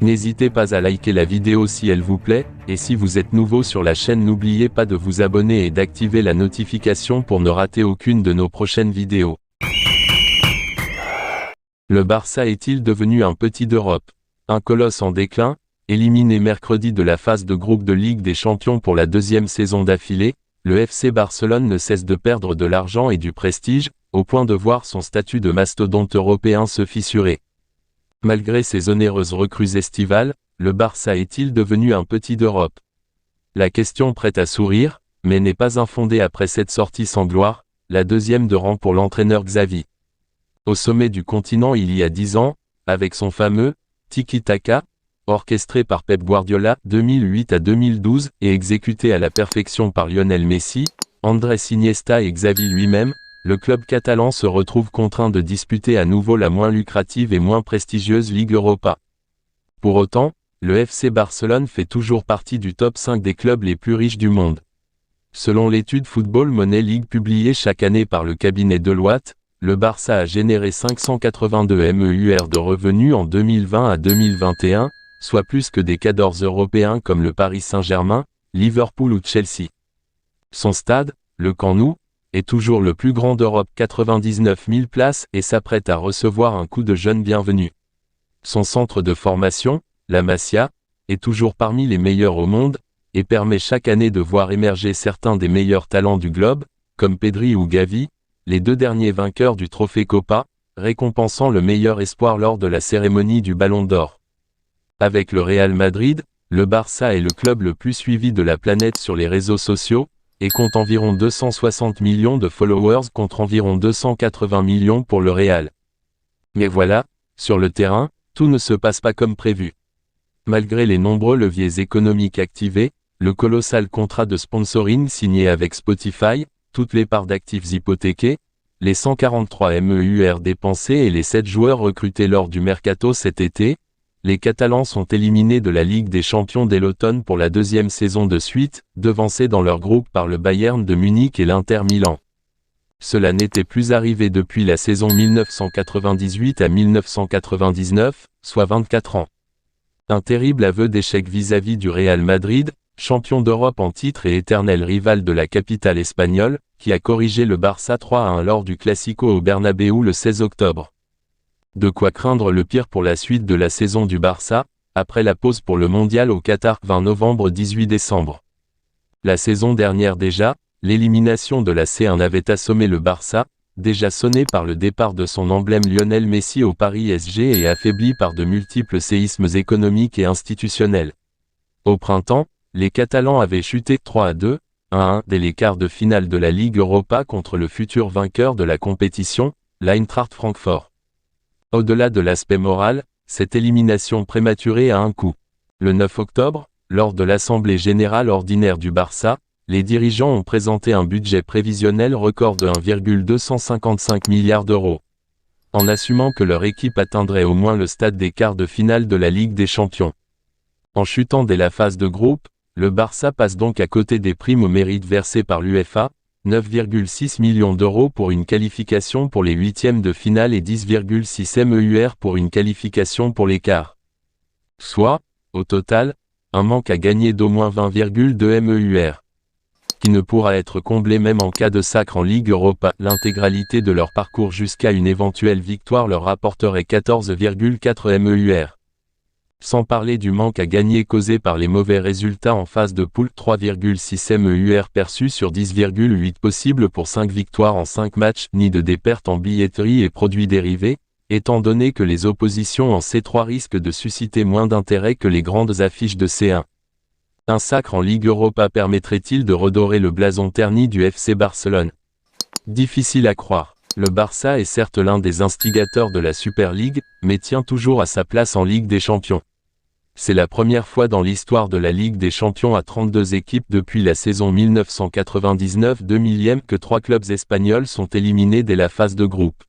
N'hésitez pas à liker la vidéo si elle vous plaît, et si vous êtes nouveau sur la chaîne n'oubliez pas de vous abonner et d'activer la notification pour ne rater aucune de nos prochaines vidéos. Le Barça est-il devenu un petit d'Europe? Un colosse en déclin, éliminé mercredi de la phase de groupe de Ligue des Champions pour la deuxième saison d'affilée, le FC Barcelone ne cesse de perdre de l'argent et du prestige, au point de voir son statut de mastodonte européen se fissurer. Malgré ses onéreuses recrues estivales, le Barça est-il devenu un petit d'Europe? La question prête à sourire, mais n'est pas infondée après cette sortie sans gloire, la deuxième de rang pour l'entraîneur Xavi. Au sommet du continent il y a 10 ans, avec son fameux « Tiki-Taka », orchestré par Pep Guardiola 2008 à 2012 et exécuté à la perfection par Lionel Messi, Andrés Iniesta et Xavi lui-même, le club catalan se retrouve contraint de disputer à nouveau la moins lucrative et moins prestigieuse Ligue Europa. Pour autant, le FC Barcelone fait toujours partie du top 5 des clubs les plus riches du monde. Selon l'étude Football Money League publiée chaque année par le cabinet Deloitte, le Barça a généré 582 MEUR de revenus en 2020 à 2021, soit plus que des cadors européens comme le Paris Saint-Germain, Liverpool ou Chelsea. Son stade, le Camp Nou, est toujours le plus grand d'Europe, 99 000 places, et s'apprête à recevoir un coup de jeune bienvenu. Son centre de formation, la Masia, est toujours parmi les meilleurs au monde, et permet chaque année de voir émerger certains des meilleurs talents du globe, comme Pedri ou Gavi, les deux derniers vainqueurs du trophée Copa, récompensant le meilleur espoir lors de la cérémonie du Ballon d'Or. Avec le Real Madrid, le Barça est le club le plus suivi de la planète sur les réseaux sociaux, et compte environ 260 millions de followers contre environ 280 millions pour le Real. Mais voilà, sur le terrain, tout ne se passe pas comme prévu. Malgré les nombreux leviers économiques activés, le colossal contrat de sponsoring signé avec Spotify, toutes les parts d'actifs hypothéqués, les 143 MEUR dépensés et les 7 joueurs recrutés lors du mercato cet été, les Catalans sont éliminés de la Ligue des Champions dès l'automne pour la deuxième saison de suite, devancés dans leur groupe par le Bayern de Munich et l'Inter Milan. Cela n'était plus arrivé depuis la saison 1998 à 1999, soit 24 ans. Un terrible aveu d'échec vis-à-vis du Real Madrid, champion d'Europe en titre et éternel rival de la capitale espagnole, qui a corrigé le Barça 3-1 lors du Classico au Bernabéu le 16 octobre. De quoi craindre le pire pour la suite de la saison du Barça, après la pause pour le Mondial au Qatar 20 novembre-18 décembre. La saison dernière déjà, l'élimination de la C1 avait assommé le Barça, déjà sonné par le départ de son emblème Lionel Messi au Paris SG et affaibli par de multiples séismes économiques et institutionnels. Au printemps, les Catalans avaient chuté 3-2, 1-1 dès les quarts de finale de la Ligue Europa contre le futur vainqueur de la compétition, l'Eintracht Francfort. Au-delà de l'aspect moral, cette élimination prématurée a un coût. Le 9 octobre, lors de l'Assemblée générale ordinaire du Barça, les dirigeants ont présenté un budget prévisionnel record de 1,255 milliard d'euros. En assumant que leur équipe atteindrait au moins le stade des quarts de finale de la Ligue des Champions. En chutant dès la phase de groupe, le Barça passe donc à côté des primes au mérite versées par l'UEFA, 9,6 millions d'euros pour une qualification pour les huitièmes de finale et 10,6 MEUR pour une qualification pour les quarts. Soit, au total, un manque à gagner d'au moins 20,2 MEUR. Qui ne pourra être comblé même en cas de sacre en Ligue Europa. L'intégralité de leur parcours jusqu'à une éventuelle victoire leur rapporterait 14,4 MEUR. Sans parler du manque à gagner causé par les mauvais résultats en phase de poule, 3,6 MEUR perçus sur 10,8 possibles pour 5 victoires en 5 matchs, ni de des pertes en billetterie et produits dérivés, étant donné que les oppositions en C3 risquent de susciter moins d'intérêt que les grandes affiches de C1. Un sacre en Ligue Europa permettrait-il de redorer le blason terni du FC Barcelone? Difficile à croire. Le Barça est certes l'un des instigateurs de la Super League, mais tient toujours à sa place en Ligue des Champions. C'est la première fois dans l'histoire de la Ligue des Champions à 32 équipes depuis la saison 1999-2000 que 3 clubs espagnols sont éliminés dès la phase de groupe.